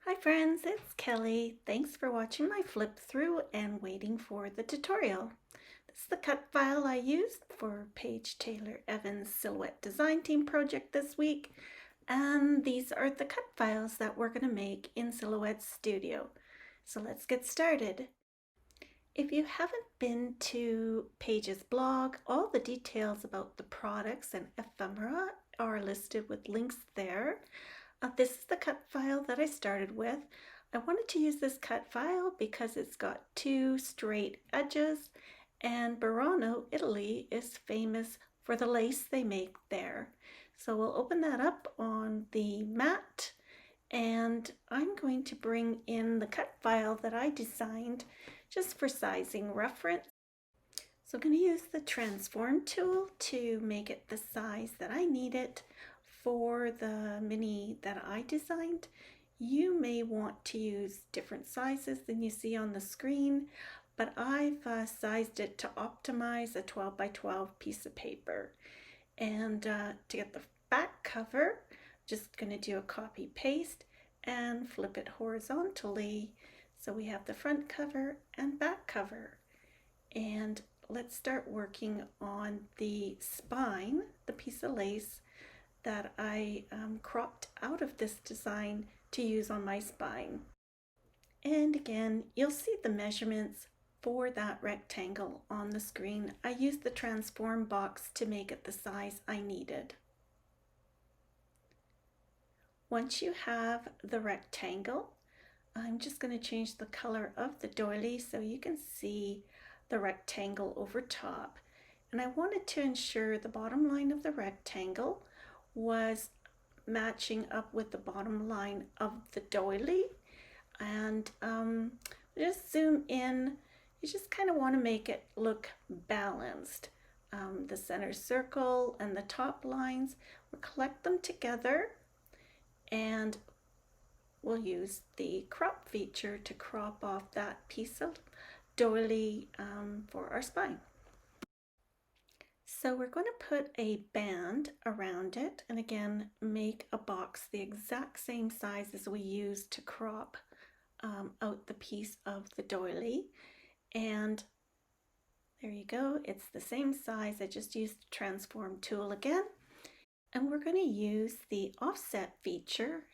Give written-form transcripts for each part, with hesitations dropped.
Hi friends, it's Kelly. Thanks for watching my flip through and waiting for the tutorial. This is the cut file I used for Paige Taylor Evans Silhouette Design Team project this week. And these are the cut files that we're going to make in Silhouette Studio. So let's get started. If you haven't been to Paige's blog, all the details about the products and ephemera are listed with links there. This is the cut file that I started with. I wanted to use this cut file because it's got two straight edges, and Burano, Italy is famous for the lace they make there. So we'll open that up on the mat, and I'm going to bring in the cut file that I designed just for sizing reference. So I'm going to use the transform tool to make it the size that I need it for the mini that I designed. You may want to use different sizes than you see on the screen, but I've sized it to optimize a 12 by 12 piece of paper. And to get the back cover, just going to do a copy paste and flip it horizontally. So we have the front cover and back cover. And let's start working on the spine, the piece of lace that I cropped out of this design to use on my spine. And again, you'll see the measurements for that rectangle on the screen. I used the transform box to make it the size I needed. Once you have the rectangle, I'm just going to change the color of the doily so you can see the rectangle over top. And I wanted to ensure the bottom line of the rectangle was matching up with the bottom line of the doily. And just zoom in. You just kind of want to make it look balanced. The center circle and the top lines, we'll collect them together, and we'll use the crop feature to crop off that piece of doily for our spine. So we're going to put a band around it, and again make a box the exact same size as we used to crop out the piece of the doily. And there you go, it's the same size. I just used the transform tool again, and we're going to use the offset feature,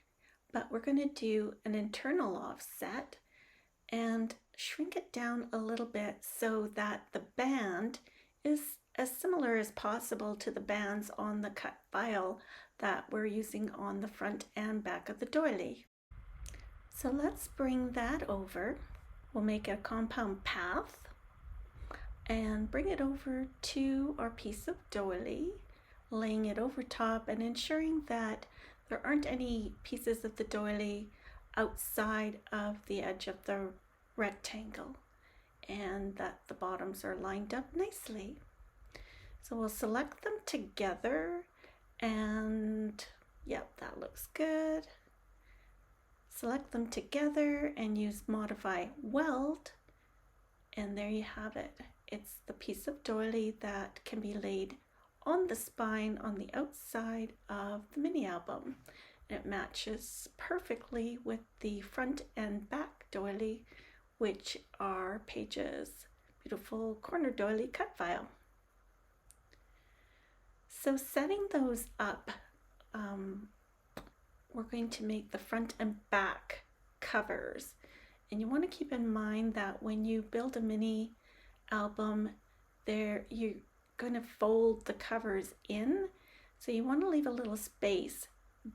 but we're going to do an internal offset and shrink it down a little bit so that the band is as similar as possible to the bands on the cut file that we're using on the front and back of the doily. So let's bring that over. We'll make a compound path and bring it over to our piece of doily, laying it over top and ensuring that there aren't any pieces of the doily outside of the edge of the rectangle, and that the bottoms are lined up nicely. So we'll select them together, and yep, that looks good. Select them together and use modify weld, and there you have it. It's the piece of doily that can be laid on the spine on the outside of the mini album. And it matches perfectly with the front and back doily, which are Paige's beautiful corner doily cut file. So setting those up, we're going to make the front and back covers. And you want to keep in mind that when you build a mini album, you're going to fold the covers in. So you want to leave a little space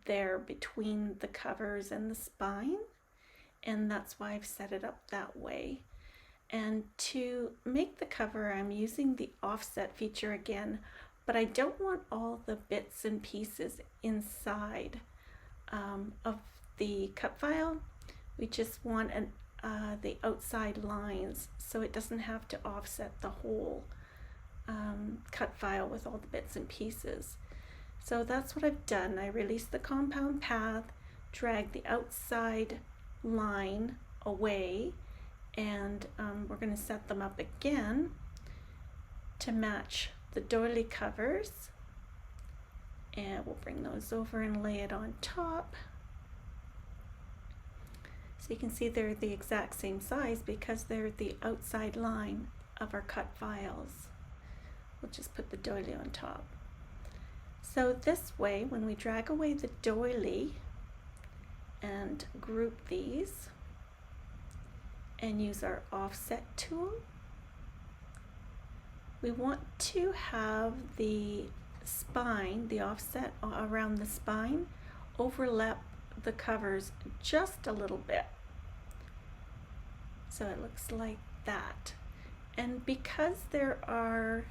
there between the covers and the spine. And that's why I've set it up that way. And to make the cover, I'm using the offset feature again, but I don't want all the bits and pieces inside of the cut file. We just want the outside lines so it doesn't have to offset the whole cut file with all the bits and pieces. So that's what I've done. I released the compound path, dragged the outside line away, and we're going to set them up again to match the doily covers, and we'll bring those over and lay it on top. So you can see they're the exact same size because they're the outside line of our cut files. We'll just put the doily on top. So this way, when we drag away the doily and group these and use our offset tool, we want to have the spine, the offset around the spine, overlap the covers just a little bit. So it looks like that. And because there are,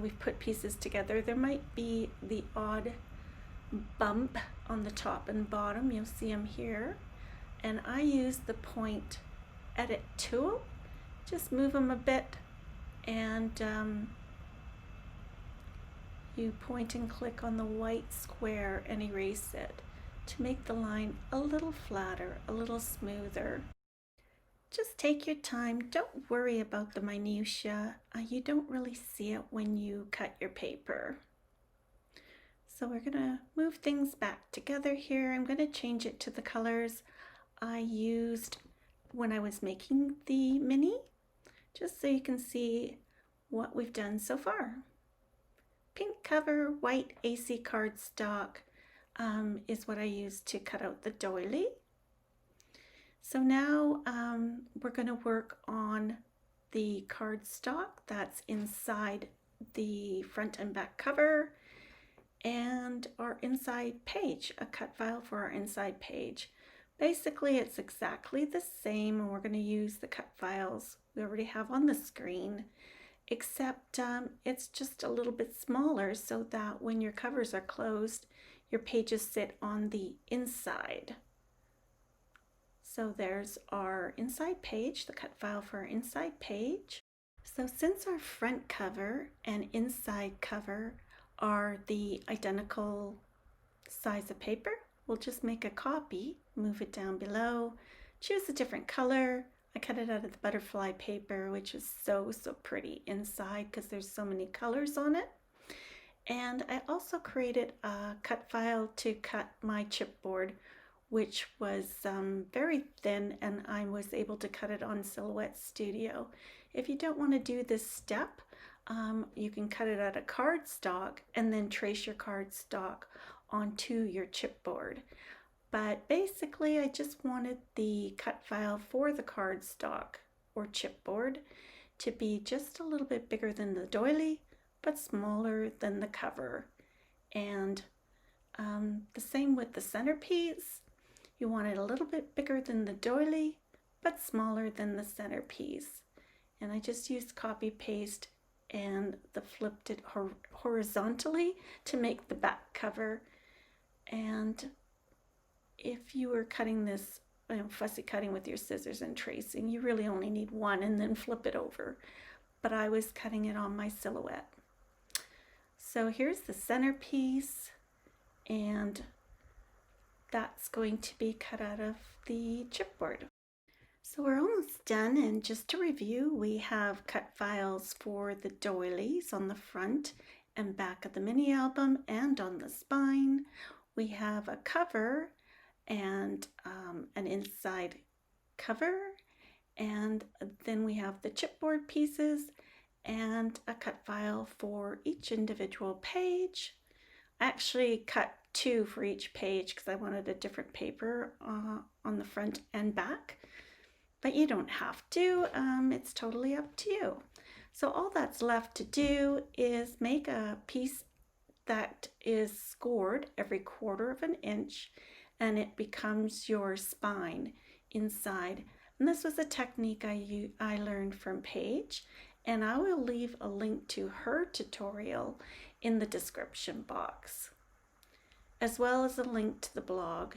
we've put pieces together, there might be the odd bump on the top and bottom. You'll see them here. And I use the point edit tool, just move them a bit, and you point and click on the white square and erase it to make the line a little flatter, a little smoother. Just take your time. Don't worry about the minutiae. You don't really see it when you cut your paper. So we're gonna move things back together here. I'm gonna change it to the colors I used when I was making the mini, just so you can see what we've done so far. Pink cover, white AC cardstock is what I used to cut out the doily. So now we're going to work on the cardstock that's inside the front and back cover and our inside page, a cut file for our inside page. Basically, it's exactly the same, and we're going to use the cut files we already have on the screen, except it's just a little bit smaller so that when your covers are closed, your pages sit on the inside. So there's our inside page, the cut file for our inside page. So since our front cover and inside cover are the identical size of paper, we'll just make a copy, move it down below, choose a different color. I cut it out of the butterfly paper, which is so pretty inside because there's so many colors on it. And I also created a cut file to cut my chipboard, which was very thin, and I was able to cut it on Silhouette Studio. If you don't want to do this step, you can cut it out of cardstock and then trace your cardstock onto your chipboard. But basically, I just wanted the cut file for the cardstock or chipboard to be just a little bit bigger than the doily, but smaller than the cover. And the same with the centerpiece. You want it a little bit bigger than the doily, but smaller than the centerpiece. And I just used copy paste and flipped it horizontally to make the back cover. And if you were cutting this, fussy cutting with your scissors and tracing, you really only need one and then flip it over. But I was cutting it on my Silhouette. So here's the centerpiece, and that's going to be cut out of the chipboard. So we're almost done, and just to review, we have cut files for the doilies on the front and back of the mini album and on the spine. We have a cover and an inside cover, and then we have the chipboard pieces and a cut file for each individual page. I actually cut two for each page because I wanted a different paper on the front and back, but you don't have to. It's totally up to you. So all that's left to do is make a piece that is scored every 1/4 of an inch, and it becomes your spine inside. And this was a technique I learned from Paige, and I will leave a link to her tutorial in the description box, as well as a link to the blog.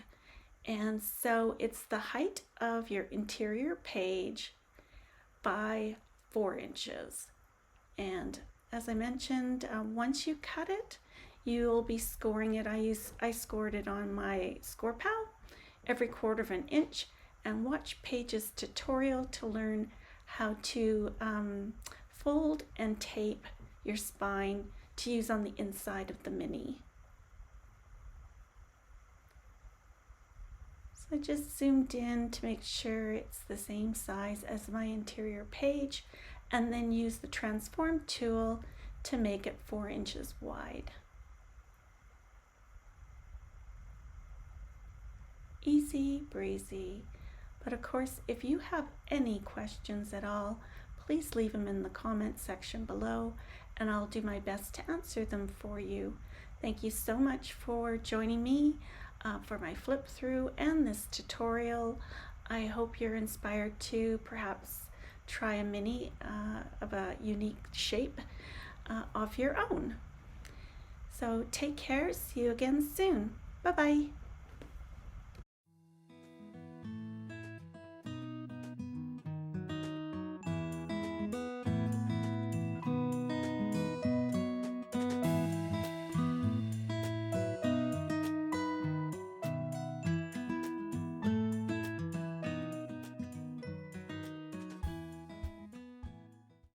And so it's the height of your interior page by 4 inches. And as I mentioned, once you cut it, you'll be scoring it. I scored it on my ScorePal every 1/4 of an inch, and watch Paige's tutorial to learn how to fold and tape your spine to use on the inside of the mini. So I just zoomed in to make sure it's the same size as my interior page, and then use the transform tool to make it 4 inches wide. Easy breezy. But of course, if you have any questions at all, please leave them in the comment section below, and I'll do my best to answer them for you. Thank you so much for joining me for my flip through and this tutorial. I hope you're inspired to perhaps try a mini of a unique shape of your own. So take care, see you again soon. Bye-bye.